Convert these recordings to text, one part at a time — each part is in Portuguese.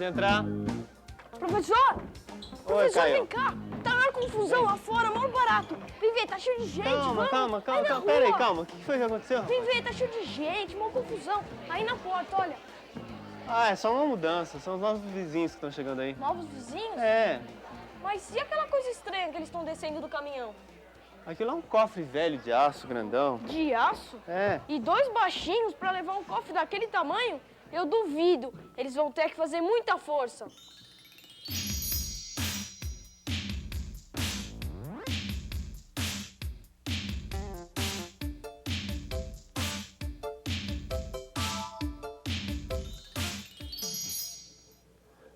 Pode entrar. Professor! Oi, Professor, Caio. vem cá! Tá uma confusão lá fora, mal barato. Vem ver, tá cheio de gente, Calma, vamos. calma. Aí na Pera aí, rua. calma. O que foi que aconteceu? Vem ver, tá cheio de gente, mal confusão. Aí na porta, olha. Ah, é só uma mudança. São os novos vizinhos que estão chegando aí. Novos vizinhos? É. Mas e aquela coisa estranha que eles estão descendo do caminhão? Aquilo é um cofre velho de aço, grandão. De aço? É. E dois baixinhos pra levar um cofre daquele tamanho? Eu duvido. Eles vão ter que fazer muita força.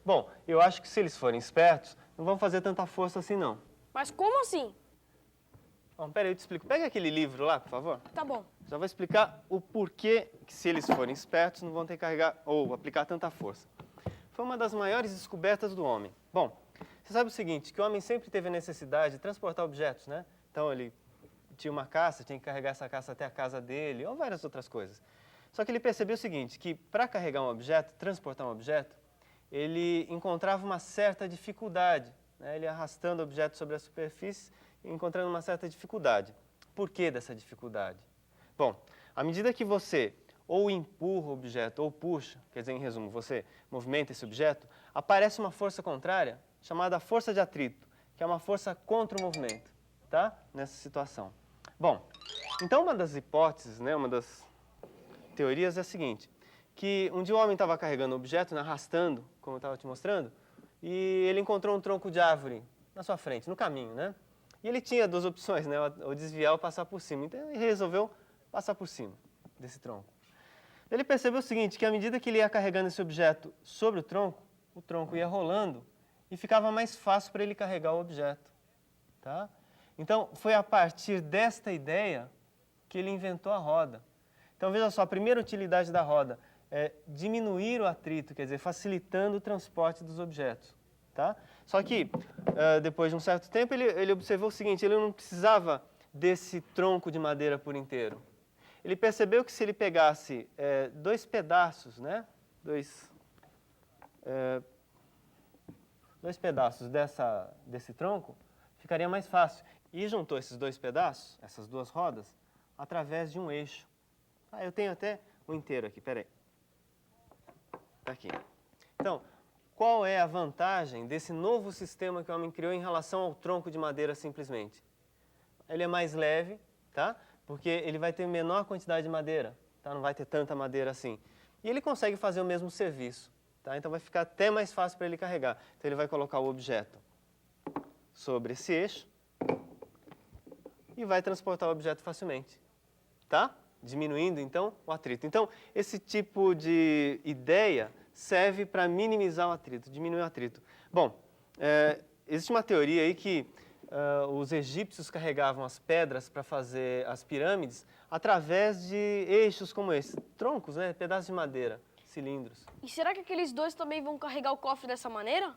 Bom, eu acho que se eles forem espertos, não vão fazer tanta força assim, não. Mas como assim? Bom, pera aí, eu te explico. Pega aquele livro lá, por favor. Tá bom. Já vou explicar o porquê que, se eles forem espertos, não vão ter que carregar ou aplicar tanta força. Foi uma das maiores descobertas do homem. Bom, você sabe o seguinte, que o homem sempre teve a necessidade de transportar objetos, né? Então, ele tinha uma caça, tinha que carregar essa caça até a casa dele, ou várias outras coisas. Só que ele percebeu o seguinte, que para carregar um objeto, transportar um objeto, ele encontrava uma certa dificuldade, né? Ele arrastando o objeto sobre a superfície e encontrando uma certa dificuldade. Por que dessa dificuldade? Bom, à medida que você ou empurra o objeto ou puxa, quer dizer, em resumo, você movimenta esse objeto, aparece uma força contrária chamada força de atrito, que é uma força contra o movimento, tá? Nessa situação. Bom, então uma das hipóteses, né, uma das teorias é a seguinte, que um dia o homem estava carregando o objeto, né, arrastando, como eu estava te mostrando, e ele encontrou um tronco de árvore na sua frente, no caminho, né? E ele tinha duas opções, né, ou desviar ou passar por cima. Então ele resolveu passar por cima desse tronco. Ele percebeu o seguinte, que à medida que ele ia carregando esse objeto sobre o tronco ia rolando e ficava mais fácil para ele carregar o objeto, tá? Então, foi a partir desta ideia que ele inventou a roda. Então, veja só, a primeira utilidade da roda é diminuir o atrito, quer dizer, facilitando o transporte dos objetos, tá? Só que, depois de um certo tempo, ele observou o seguinte, ele não precisava desse tronco de madeira por inteiro. Ele percebeu que se ele pegasse dois pedaços, né, dois pedaços desse tronco, ficaria mais fácil. E juntou esses dois pedaços, essas duas rodas, através de um eixo. Ah, eu tenho até o inteiro aqui, peraí. Tá aqui. Então, qual é a vantagem desse novo sistema que o homem criou em relação ao tronco de madeira simplesmente? Ele é mais leve, tá? Porque ele vai ter menor quantidade de madeira, tá? Não vai ter tanta madeira assim. E ele consegue fazer o mesmo serviço, tá? Então vai ficar até mais fácil para ele carregar. Então ele vai colocar o objeto sobre esse eixo e vai transportar o objeto facilmente, tá? Diminuindo, então, o atrito. Então, esse tipo de ideia serve para minimizar o atrito, diminuir o atrito. Bom, existe uma teoria aí que os egípcios carregavam as pedras para fazer as pirâmides através de eixos como esse, troncos, né, pedaços de madeira, cilindros. E será que aqueles dois também vão carregar o cofre dessa maneira?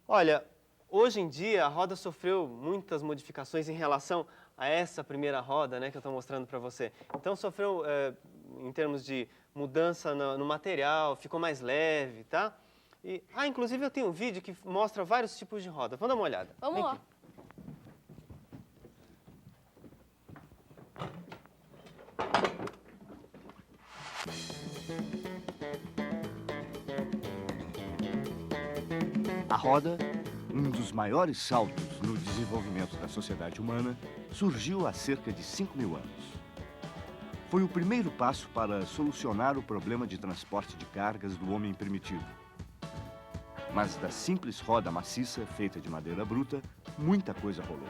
Olha, hoje em dia a roda sofreu muitas modificações em relação a essa primeira roda, né, que eu estou mostrando para você. Então sofreu, em termos de mudança no material, ficou mais leve, tá? E, inclusive eu tenho um vídeo que mostra vários tipos de roda. Vamos dar uma olhada. Vamos lá. Aqui. A roda, um dos maiores saltos no desenvolvimento da sociedade humana, surgiu há cerca de 5.000 anos. Foi o primeiro passo para solucionar o problema de transporte de cargas do homem primitivo. Mas da simples roda maciça, feita de madeira bruta, muita coisa rolou.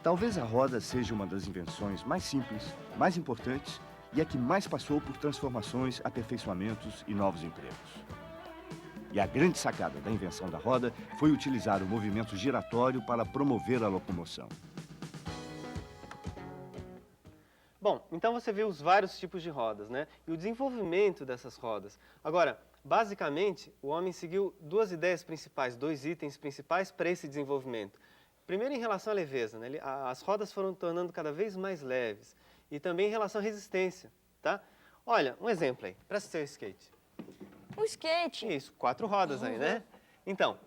Talvez a roda seja uma das invenções mais simples, mais importantes e a que mais passou por transformações, aperfeiçoamentos e novos empregos. E a grande sacada da invenção da roda foi utilizar o movimento giratório para promover a locomoção. Bom, então você viu os vários tipos de rodas, né? E o desenvolvimento dessas rodas. Agora, basicamente, o homem seguiu duas ideias principais, dois itens principais para esse desenvolvimento. Primeiro, em relação à leveza, né? As rodas foram tornando cada vez mais leves. E também em relação à resistência, tá? Olha, um exemplo aí, para seu skate. Um skate. Isso, 4 rodas aí, né? Então,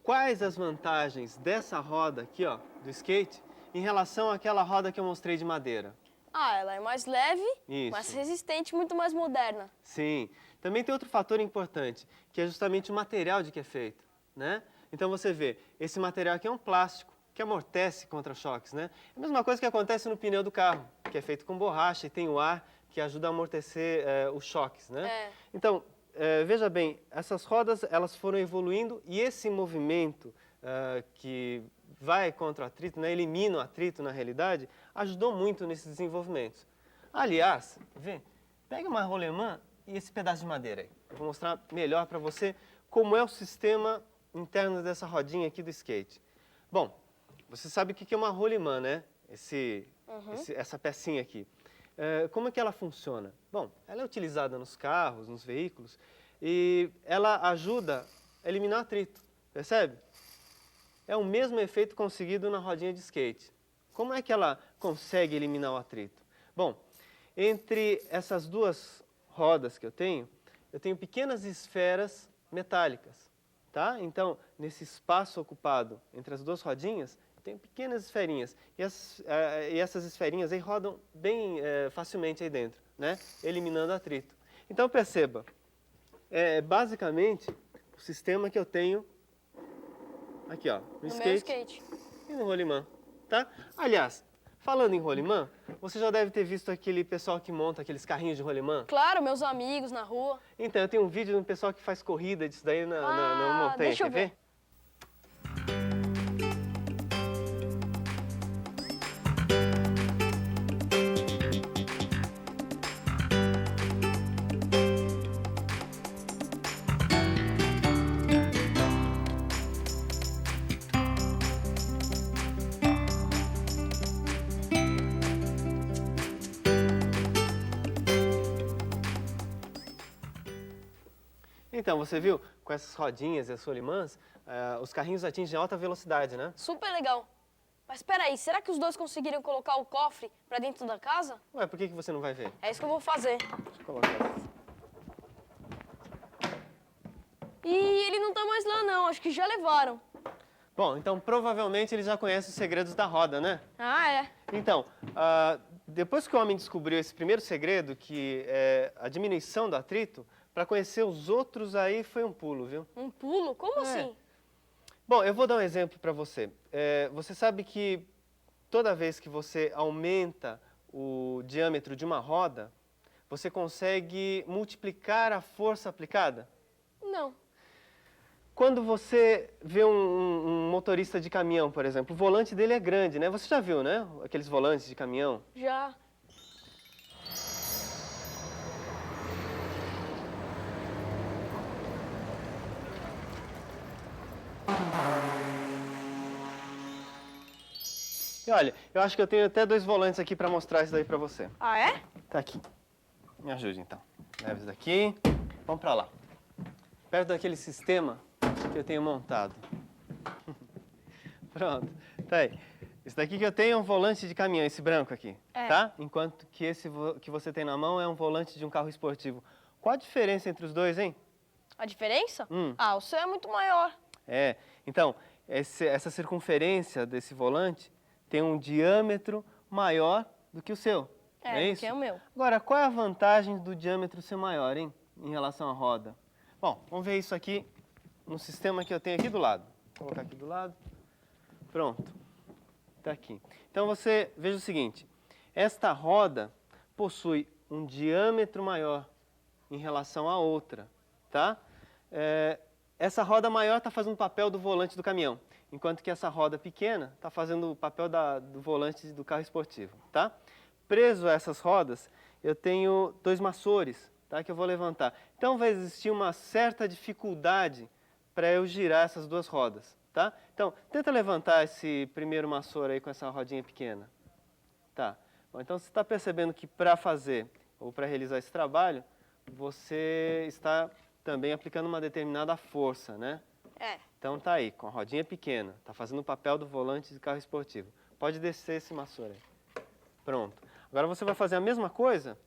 quais as vantagens dessa roda aqui, ó, do skate, em relação àquela roda que eu mostrei de madeira? Ah, ela é mais leve, Isso. mais resistente, muito mais moderna. Sim. Também tem outro fator importante, que é justamente o material de que é feito, né? Então você vê, esse material aqui é um plástico, que amortece contra choques, né? É a mesma coisa que acontece no pneu do carro, que é feito com borracha e tem o ar que ajuda a amortecer os choques, né? É. Então, veja bem, essas rodas elas foram evoluindo e esse movimento que vai contra o atrito, né, elimina o atrito na realidade, ajudou muito nesses desenvolvimentos. Aliás, vê, pega uma rolemã e esse pedaço de madeira aí. Eu vou mostrar melhor para você como é o sistema interno dessa rodinha aqui do skate. Bom, você sabe o que é uma rolimã, né? Essa pecinha aqui. Como é que ela funciona? Bom, ela é utilizada nos carros, nos veículos, e ela ajuda a eliminar atrito, percebe? É o mesmo efeito conseguido na rodinha de skate. Como é que ela consegue eliminar o atrito? Bom, entre essas duas rodas que eu tenho pequenas esferas metálicas, tá? Então, nesse espaço ocupado entre as duas rodinhas, tem pequenas esferinhas. E essas esferinhas aí rodam bem facilmente aí dentro, né? Eliminando atrito. Então, perceba, basicamente o sistema que eu tenho aqui, ó, no No meu skate skate. e no rolimã, tá? Aliás, falando em rolimã, você já deve ter visto aquele pessoal que monta aqueles carrinhos de rolimã. Claro, meus amigos na rua. Então, eu tenho um vídeo de um pessoal que faz corrida disso daí na montanha, deixa eu quer ver? ver. Então, você viu, com essas rodinhas e as rolimãs, os carrinhos atingem alta velocidade, né? Super legal. Mas espera aí, será que os dois conseguiriam colocar o cofre pra dentro da casa? Ué, por que você não vai ver? É isso que eu vou fazer. Deixa eu colocar aqui. E ele não tá mais lá não, acho que já levaram. Bom, então provavelmente eles já conhecem os segredos da roda, né? Ah, é. Então, depois que o homem descobriu esse primeiro segredo, que é a diminuição do atrito, para conhecer os outros aí foi um pulo, viu? Um pulo? Como assim? Bom, eu vou dar um exemplo para você. Você sabe que toda vez que você aumenta o diâmetro de uma roda, você consegue multiplicar a força aplicada? Não. Quando você vê um motorista de caminhão, por exemplo, o volante dele é grande, né? Você já viu, né? Aqueles volantes de caminhão. Já. E olha, eu acho que eu tenho até 2 volantes aqui para mostrar isso daí para você. Ah, é? Tá aqui. Me ajude, então. Leva isso daqui. Vamos para lá. Perto daquele sistema que eu tenho montado. Pronto. Tá aí. Esse daqui que eu tenho é um volante de caminhão, esse branco aqui. É. Tá? Enquanto que esse que você tem na mão é um volante de um carro esportivo. Qual a diferença entre os dois, hein? A diferença? Hum. Ah, o seu é muito maior. Então, essa circunferência desse volante tem um diâmetro maior do que o seu. É, É do isso? que é o meu. Agora, qual é a vantagem do diâmetro ser maior, hein? Em relação à roda? Bom, vamos ver isso aqui no sistema que eu tenho aqui do lado. Vou colocar aqui do lado. Pronto. Está aqui. Então, você veja o seguinte. Esta roda possui um diâmetro maior em relação à outra, tá? Essa roda maior está fazendo o papel do volante do caminhão, enquanto que essa roda pequena está fazendo o papel do volante do carro esportivo, tá? Preso a essas rodas, eu tenho 2 maçores, tá? Que eu vou levantar. Então, vai existir uma certa dificuldade para eu girar essas 2 rodas, tá? Então, tenta levantar esse primeiro maçor aí com essa rodinha pequena. Tá. Bom, então, você está percebendo que para fazer ou para realizar esse trabalho, você está também aplicando uma determinada força, né? É. Então, tá aí, com a rodinha pequena. Está fazendo o papel do volante de carro esportivo. Pode descer esse maçor aí. Pronto. Agora você vai fazer a mesma coisa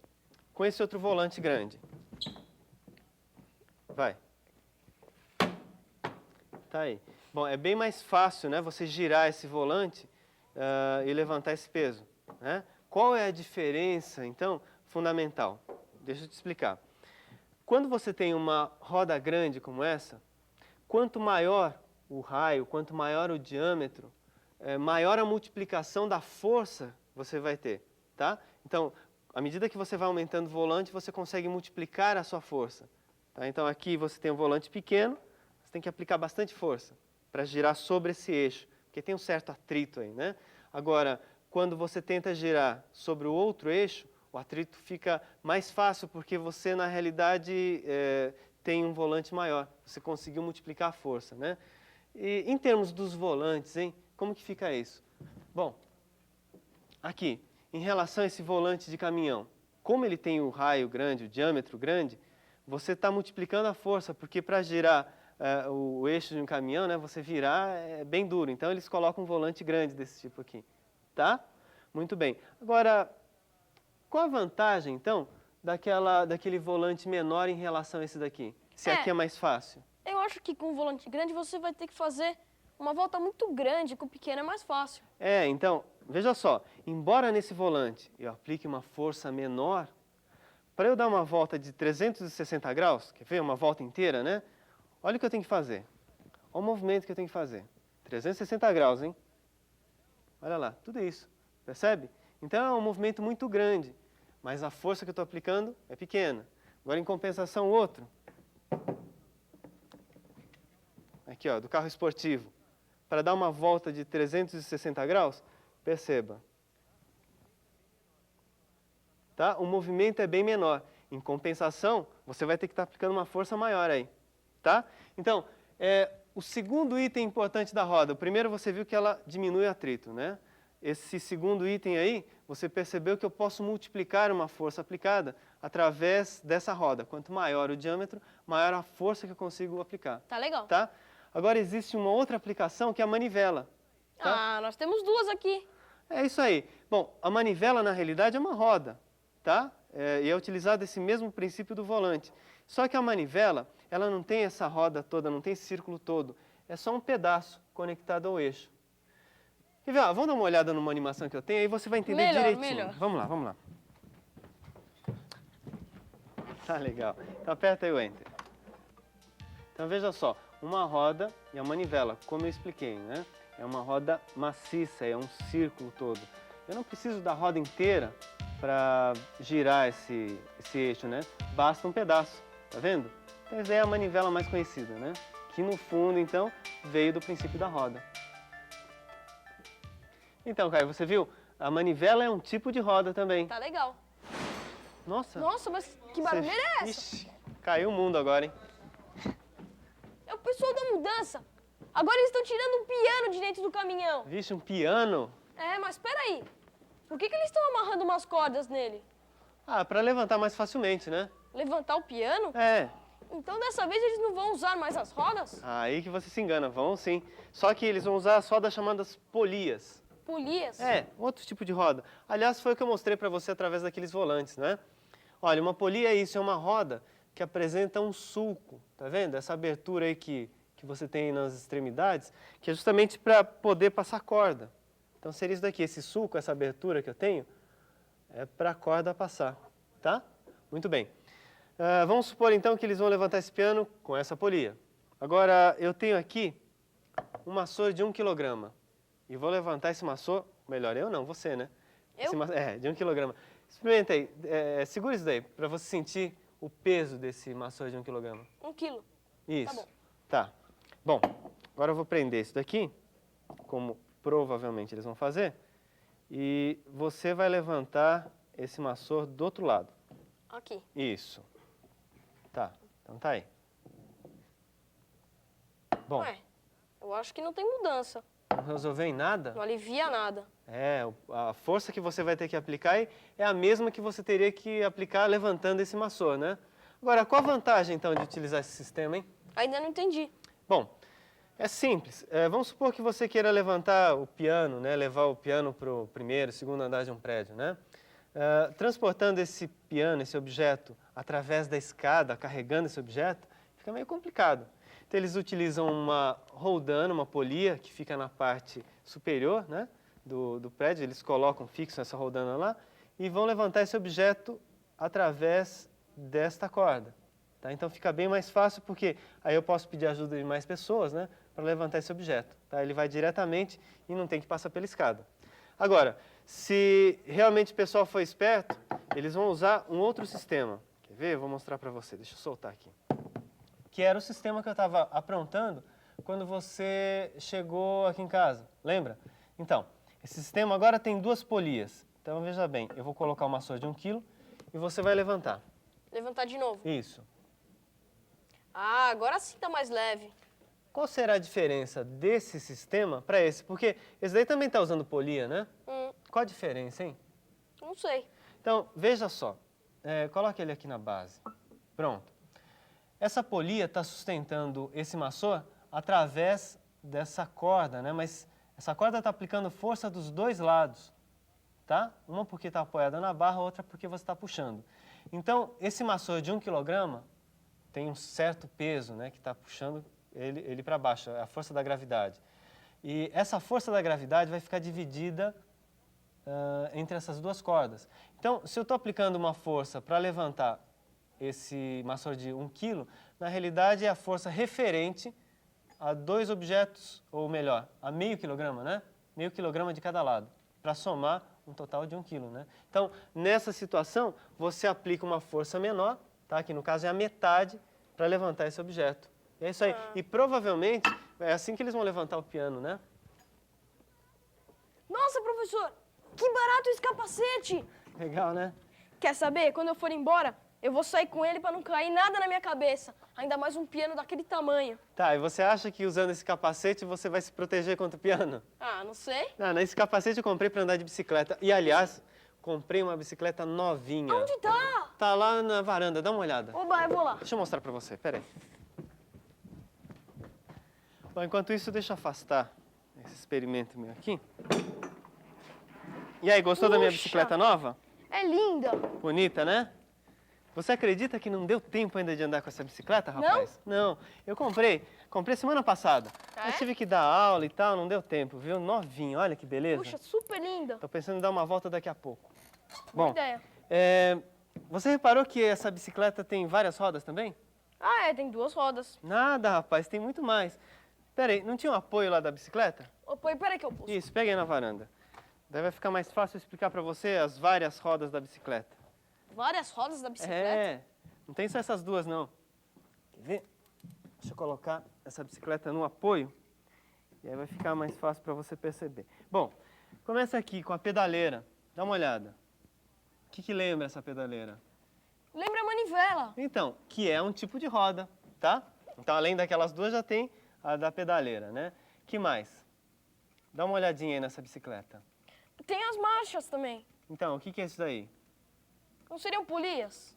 com esse outro volante grande. Vai. Tá aí. Bom, é bem mais fácil, né, você girar esse volante e levantar esse peso, né? Qual é a diferença, então, fundamental? Deixa eu te explicar. Quando você tem uma roda grande como essa, quanto maior o raio, quanto maior o diâmetro, maior a multiplicação da força você vai ter, tá? Então, à medida que você vai aumentando o volante, você consegue multiplicar a sua força. Tá? Então, aqui você tem um volante pequeno, você tem que aplicar bastante força para girar sobre esse eixo, porque tem um certo atrito aí, né? Agora, quando você tenta girar sobre o outro eixo, o atrito fica mais fácil, porque você, na realidade, tem um volante maior. Você conseguiu multiplicar a força, né? E, em termos dos volantes, hein? Como que fica isso? Bom, aqui, em relação a esse volante de caminhão, como ele tem o raio grande, o diâmetro grande, você está multiplicando a força, porque para girar o eixo de um caminhão, né, você virar é bem duro. Então, eles colocam um volante grande desse tipo aqui, tá? Muito bem. Agora, qual a vantagem, então, daquele volante menor em relação a esse daqui? Se aqui é mais fácil. Eu acho que com um volante grande você vai ter que fazer uma volta muito grande, com o pequeno é mais fácil. Então, veja só, embora nesse volante eu aplique uma força menor, para eu dar uma volta de 360 graus, quer ver, uma volta inteira, né? Olha o que eu tenho que fazer. Olha o movimento que eu tenho que fazer. 360 graus, hein? Olha lá, tudo isso. Percebe? Então, é um movimento muito grande, mas a força que eu estou aplicando é pequena. Agora, em compensação, o outro. Aqui, ó, do carro esportivo. Para dar uma volta de 360 graus, perceba. Tá? O movimento é bem menor. Em compensação, você vai ter que estar aplicando uma força maior aí. Tá? Então, o segundo item importante da roda. O primeiro você viu que ela diminui o atrito, né? Esse segundo item aí, você percebeu que eu posso multiplicar uma força aplicada através dessa roda. Quanto maior o diâmetro, maior a força que eu consigo aplicar. Tá legal. Tá? Agora, existe uma outra aplicação que é a manivela. Tá? Nós temos duas aqui. É isso aí. Bom, a manivela, na realidade, é uma roda, tá? E é utilizado esse mesmo princípio do volante. Só que a manivela, ela não tem essa roda toda, não tem esse círculo todo. É só um pedaço conectado ao eixo. Quer ver? Vamos dar uma olhada numa animação que eu tenho, aí você vai entender direitinho. Melhor. Vamos lá, vamos lá. Tá legal. Então, aperta aí o Enter. Então, veja só. Uma roda e a manivela, como eu expliquei, né? É uma roda maciça, é um círculo todo. Eu não preciso da roda inteira para girar esse eixo, né? Basta um pedaço, tá vendo? Então, essa é a manivela mais conhecida, né? Que no fundo, então, veio do princípio da roda. Então, Caio, você viu? A manivela é um tipo de roda também. Tá legal. Nossa, Mas que barulheira é essa? Ixi, caiu o mundo agora, hein? É o pessoal da mudança. Agora eles estão tirando um piano de dentro do caminhão. Vixe, um piano? Mas peraí. Por que eles estão amarrando umas cordas nele? Para levantar mais facilmente, né? Levantar o piano? Então dessa vez eles não vão usar mais as rodas? Aí que você se engana, vão sim. Só que eles vão usar as rodas chamadas polias. Polias? Outro tipo de roda. Aliás, foi o que eu mostrei para você através daqueles volantes, né? Olha, uma polia é isso, é uma roda que apresenta um sulco, tá vendo? Essa abertura aí que você tem nas extremidades, que é justamente para poder passar corda. Então seria isso daqui, esse sulco, essa abertura que eu tenho, é para a corda passar, tá? Muito bem. Vamos supor então que eles vão levantar esse piano com essa polia. Agora, eu tenho aqui um maçor de 1 kg. E vou levantar esse maçor, melhor eu não, você, né? Eu? De 1 kg. Experimenta aí, segura isso daí, para você sentir o peso desse maçor de 1 kg. 1 quilo. Isso. Tá bom. Tá. Bom, agora eu vou prender isso daqui, como provavelmente eles vão fazer, e você vai levantar esse maçor do outro lado. Aqui. Isso. Tá, então tá aí. Bom, Eu acho que não tem mudança. não resolveu em nada? Não alivia nada. A força que você vai ter que aplicar é a mesma que você teria que aplicar levantando esse maçor, né? Agora, qual a vantagem, então, de utilizar esse sistema, hein? Ainda não entendi. Bom, é simples. Vamos supor que você queira levantar o piano, né? Levar o piano para o primeiro, segundo andar de um prédio, né? Transportando esse piano, esse objeto, através da escada, carregando esse objeto, Fica meio complicado. Então, eles utilizam uma roldana, uma polia, que fica na parte superior, né, do prédio. Eles colocam fixo essa roldana lá e vão levantar esse objeto através desta corda. Tá? Então, fica bem mais fácil, porque aí eu posso pedir ajuda de mais pessoas, né, para levantar esse objeto. Tá? Ele vai diretamente e não tem que passar pela escada. Agora, se realmente o pessoal for esperto, eles vão usar um outro sistema. Quer ver? Eu vou mostrar para você. Deixa eu soltar aqui. Que era o sistema que eu estava aprontando quando você chegou aqui em casa. Lembra? Então, esse sistema agora tem duas polias. Então, veja bem, eu vou colocar uma vassoura de 1 kg e você vai levantar. Levantar de novo. Isso. Ah, agora sim tá mais leve. Qual será a diferença desse sistema para esse? Porque esse daí também está usando polia, né? Qual a diferença, hein? Não sei. Então, veja só. Coloque ele aqui na base. Pronto. Essa polia está sustentando esse maçô através dessa corda, né? Mas essa corda está aplicando força dos dois lados, tá? Uma porque está apoiada na barra, outra porque você está puxando. Então, esse maçô de 1 kg tem um certo peso, né? Que está puxando ele para baixo, é a força da gravidade. E essa força da gravidade vai ficar dividida entre essas duas cordas. Então, se eu estou aplicando uma força para levantar esse maçô de 1 kg, na realidade é a força referente a dois objetos, ou melhor, a meio quilograma, né? Meio quilograma de cada lado, para somar um total de 1 kg, né? Então, nessa situação, você aplica uma força menor, tá? Que no caso é a metade, para levantar esse objeto. É isso aí. E provavelmente é assim que eles vão levantar o piano, né? Nossa, professor, que barato esse capacete! Legal, né? Quer saber? Quando eu for embora, eu vou sair com ele para não cair nada na minha cabeça. Ainda mais um piano daquele tamanho. Tá, e você acha que usando esse capacete você vai se proteger contra o piano? Ah, não sei. Não, esse capacete eu comprei para andar de bicicleta. E, aliás, comprei uma bicicleta novinha. Onde tá? Tá lá na varanda, dá uma olhada. Oba, eu vou lá. Deixa eu mostrar para você, peraí. Bom, enquanto isso, deixa eu afastar esse experimento meu aqui. E aí, gostou da minha Puxa. bicicleta nova? É linda. Bonita, né? Você acredita que não deu tempo ainda de andar com essa bicicleta, rapaz? Não, eu comprei semana passada. Ah, Mas é? tive que dar aula e tal, não deu tempo, viu? Novinho, olha que beleza. Puxa, super linda. Tô pensando em dar uma volta daqui a pouco. Boa Bom, ideia. você reparou que essa bicicleta tem várias rodas também? Ah, é, tem 2 rodas. Nada, rapaz, tem muito mais. Pera aí, não tinha um apoio lá da bicicleta? Ô, peraí que eu pulso. Isso, pega aí na varanda. Daí vai ficar mais fácil eu explicar pra você as várias rodas da bicicleta. Várias rodas da bicicleta? É, não tem só essas duas, não. Quer ver? Deixa eu colocar essa bicicleta no apoio e aí vai ficar mais fácil para você perceber. Bom, começa aqui com a pedaleira. Dá uma olhada. O que lembra essa pedaleira? Lembra a manivela. Então, que é um tipo de roda, tá? Então, além daquelas duas, já tem a da pedaleira, né? Que mais? Dá uma olhadinha aí nessa bicicleta. Tem as marchas também. Então, o que é isso daí? Não seriam polias?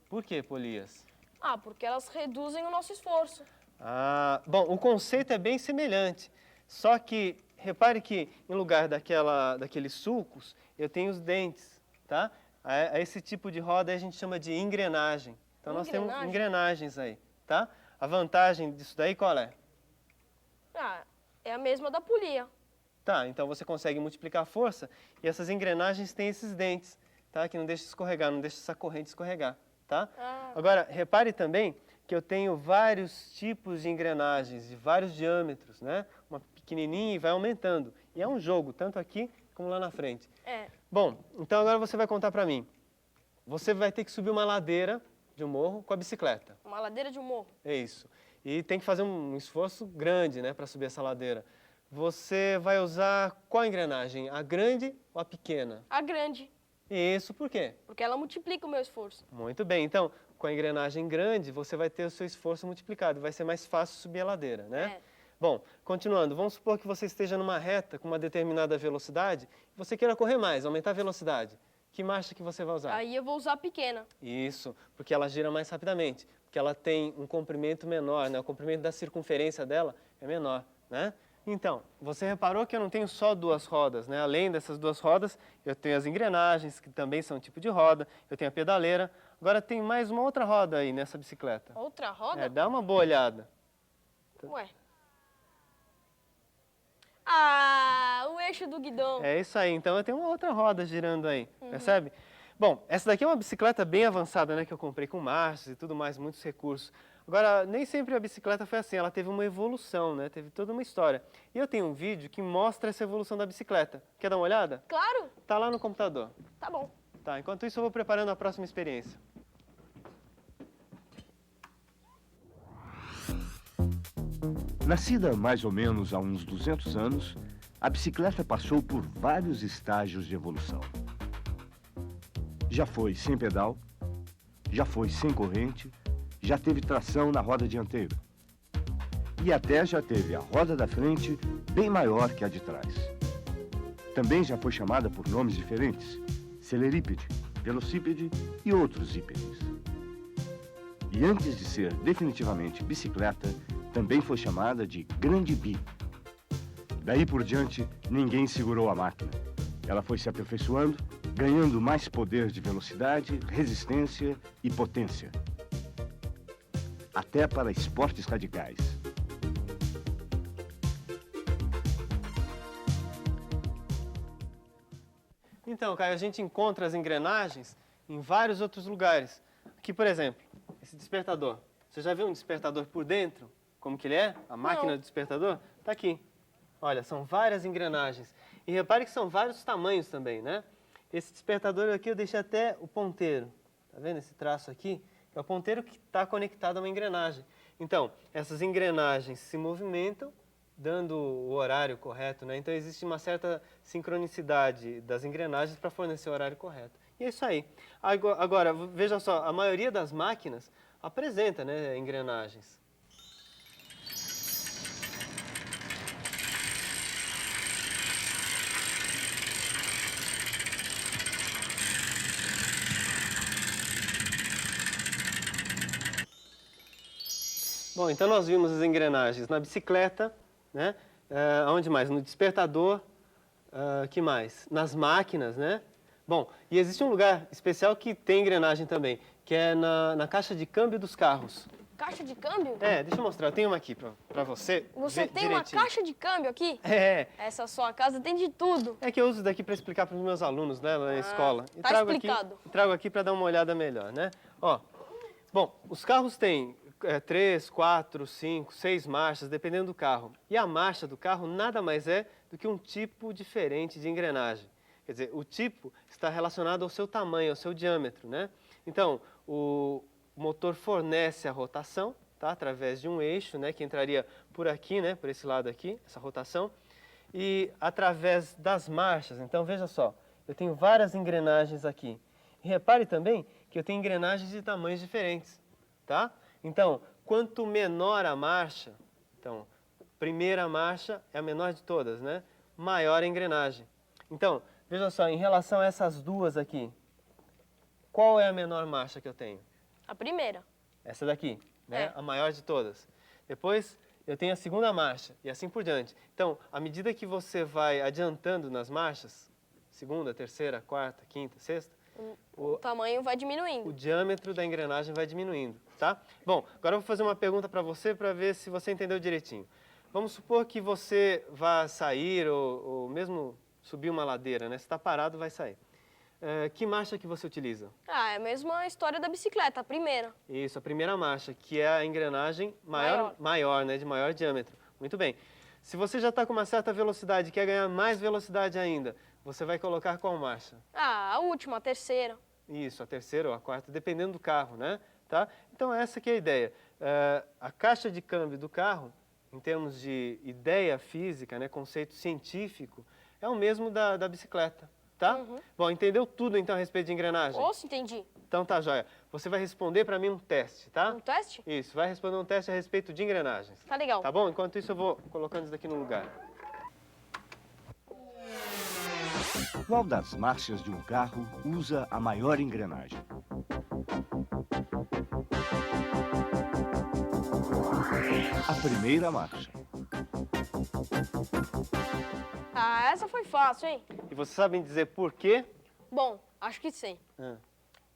Por que polias? Ah, porque elas reduzem o nosso esforço. Ah, bom, o conceito é bem semelhante, só que repare que em lugar daqueles sulcos, eu tenho os dentes, tá? A esse tipo de roda a gente chama de engrenagem. Então nós temos engrenagens aí, tá? A vantagem disso daí qual é? Ah, é a mesma da polia. Tá, então você consegue multiplicar a força e essas engrenagens têm esses dentes, tá? Que não deixa escorregar, não deixa essa corrente escorregar, tá? Ah. Agora, repare também que eu tenho vários tipos de engrenagens, de vários diâmetros, né? Uma pequenininha e vai aumentando. E é um jogo, tanto aqui como lá na frente. É. Bom, então agora você vai contar pra mim. Você vai ter que subir uma ladeira de um morro com a bicicleta. Uma ladeira de um morro. É isso. E tem que fazer um esforço grande, né, para subir essa ladeira. Você vai usar qual engrenagem? A grande ou a pequena? A grande. Isso, por quê? Porque ela multiplica o meu esforço. Muito bem. Então, com a engrenagem grande, você vai ter o seu esforço multiplicado. Vai ser mais fácil subir a ladeira, né? É. Bom, continuando. Vamos supor que você esteja numa reta com uma determinada velocidade e você queira correr mais, aumentar a velocidade. Que marcha que você vai usar? Aí eu vou usar a pequena. Isso, porque ela gira mais rapidamente. Porque ela tem um comprimento menor, né? O comprimento da circunferência dela é menor, né? Então, você reparou que eu não tenho só duas rodas, né? Além dessas duas rodas, eu tenho as engrenagens, que também são um tipo de roda, eu tenho a pedaleira. Agora tem mais uma outra roda aí nessa bicicleta. Outra roda? Dá uma boa olhada. Ué. Ah, o eixo do guidão. É isso aí, então eu tenho uma outra roda girando aí, percebe? Bom, essa daqui é uma bicicleta bem avançada, né, que eu comprei com marchas e tudo mais, muitos recursos. Agora, nem sempre a bicicleta foi assim, ela teve uma evolução, né, teve toda uma história. E eu tenho um vídeo que mostra essa evolução da bicicleta. Quer dar uma olhada? Claro. Tá lá no computador. Tá bom. Tá, enquanto isso eu vou preparando a próxima experiência. Nascida mais ou menos há uns 200 anos, a bicicleta passou por vários estágios de evolução. Já foi sem pedal, já foi sem corrente, já teve tração na roda dianteira. E até já teve a roda da frente bem maior que a de trás. Também já foi chamada por nomes diferentes: celerípede, velocípede e outros ípedes. E antes de ser definitivamente bicicleta, também foi chamada de Grande Bi. Daí por diante, ninguém segurou a máquina. Ela foi se aperfeiçoando, ganhando mais poder de velocidade, resistência e potência. Até para esportes radicais. Então, Caio, a gente encontra as engrenagens em vários outros lugares. Aqui, por exemplo, esse despertador. Você já viu um despertador por dentro? Como que ele é? A máquina do despertador? Tá aqui. Olha, são várias engrenagens. E repare que são vários tamanhos também, né? Esse despertador aqui eu deixei até o ponteiro. Tá vendo esse traço aqui? É o ponteiro que está conectado a uma engrenagem. Então, essas engrenagens se movimentam, dando o horário correto, né? Então, existe uma certa sincronicidade das engrenagens para fornecer o horário correto. E é isso aí. Agora, veja só, a maioria das máquinas apresenta, né, engrenagens. Bom, então nós vimos as engrenagens na bicicleta, né? Onde mais? No despertador, que mais? Nas máquinas, né? Bom, e existe um lugar especial que tem engrenagem também, que é na caixa de câmbio dos carros. Caixa de câmbio? Deixa eu mostrar, eu tenho uma aqui pra você. Você tem direitinho. uma caixa de câmbio aqui? Essa sua casa tem de tudo. É que eu uso daqui para explicar para os meus alunos, né, lá na escola. E tá explicado. Trago aqui para dar uma olhada melhor, né? Ó, bom, os carros têm 3, 4, 5, 6 marchas, dependendo do carro. E a marcha do carro nada mais é do que um tipo diferente de engrenagem. Quer dizer, o tipo está relacionado ao seu tamanho, ao seu diâmetro, né? Então, o motor fornece a rotação, tá? Através de um eixo, né? Que entraria por aqui, né? Por esse lado aqui, essa rotação. E através das marchas, então veja só, eu tenho várias engrenagens aqui. E repare também que eu tenho engrenagens de tamanhos diferentes, tá? Então, quanto menor a marcha, então, primeira marcha é a menor de todas, né? Maior a engrenagem. Então, veja só, em relação a essas duas aqui, qual é a menor marcha que eu tenho? A primeira. Essa daqui, né? É. A maior de todas. Depois, eu tenho a segunda marcha e assim por diante. Então, à medida que você vai adiantando nas marchas, segunda, terceira, quarta, quinta, sexta, O tamanho vai diminuindo. o diâmetro da engrenagem vai diminuindo, tá? Bom, agora eu vou fazer uma pergunta para você para ver se você entendeu direitinho. Vamos supor que você vá sair ou mesmo subir uma ladeira, né? Se está parado, vai sair. Que marcha que você utiliza? É a mesma história da bicicleta, a primeira. Isso, a primeira marcha, que é a engrenagem maior, né? De maior diâmetro. Muito bem. Se você já está com uma certa velocidade e quer ganhar mais velocidade ainda, você vai colocar qual marcha? A última, a terceira. Isso, a terceira ou a quarta, dependendo do carro, né? Tá? Então, essa que é a ideia. A caixa de câmbio do carro, em termos de ideia física, né, conceito científico, é o mesmo da bicicleta, tá? Bom, entendeu tudo, então, a respeito de engrenagem? Ouça, entendi. Então, tá, joia. Você vai responder para mim um teste, tá? Um teste? Isso, vai responder um teste a respeito de engrenagens. Tá legal. Tá bom? Enquanto isso, eu vou colocando isso daqui no lugar. Qual das marchas de um carro usa a maior engrenagem? A primeira marcha. Essa foi fácil, hein? E vocês sabem dizer por quê? Bom, acho que sei.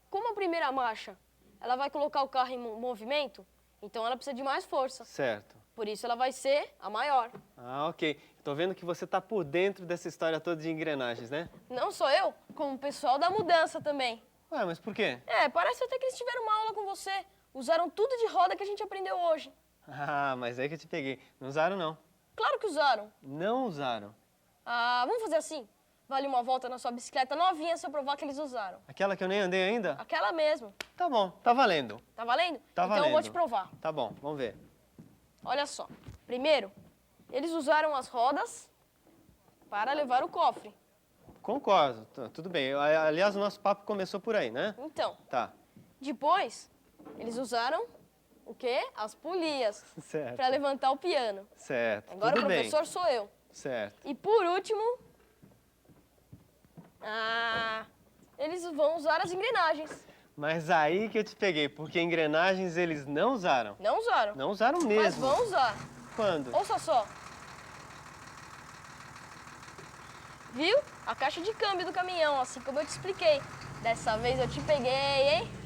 como a primeira marcha, ela vai colocar o carro em movimento, então ela precisa de mais força. Certo. Por isso ela vai ser a maior. Ah, ok. Tô vendo que você tá por dentro dessa história toda de engrenagens, né? Não só eu, como o pessoal da mudança também. Ué, mas por quê? Parece até que eles tiveram uma aula com você. Usaram tudo de roda que a gente aprendeu hoje. Ah, mas aí que eu te peguei. Não usaram, não. Claro que usaram. Não usaram. Ah, vamos fazer assim? Vale uma volta na sua bicicleta novinha se eu provar que eles usaram. Aquela que eu nem andei ainda? Aquela mesmo. Tá bom, tá valendo. Tá valendo? Tá então eu vou valendo. te provar. Tá bom, vamos ver. Olha só. Primeiro, eles usaram as rodas para levar o cofre. Concordo, tudo bem. Aliás, o nosso papo começou por aí, né? Então, Tá, depois, eles usaram o quê? As polias certo. para levantar o piano. Certo, Agora tudo o bem. professor sou eu. Certo. E por último, eles vão usar as engrenagens. Mas aí que eu te peguei, porque engrenagens eles não usaram. Não usaram. Não usaram mesmo. Mas vão usar. Quando? Ouça só. Viu? A caixa de câmbio do caminhão, assim como eu te expliquei. Dessa vez eu te peguei, hein?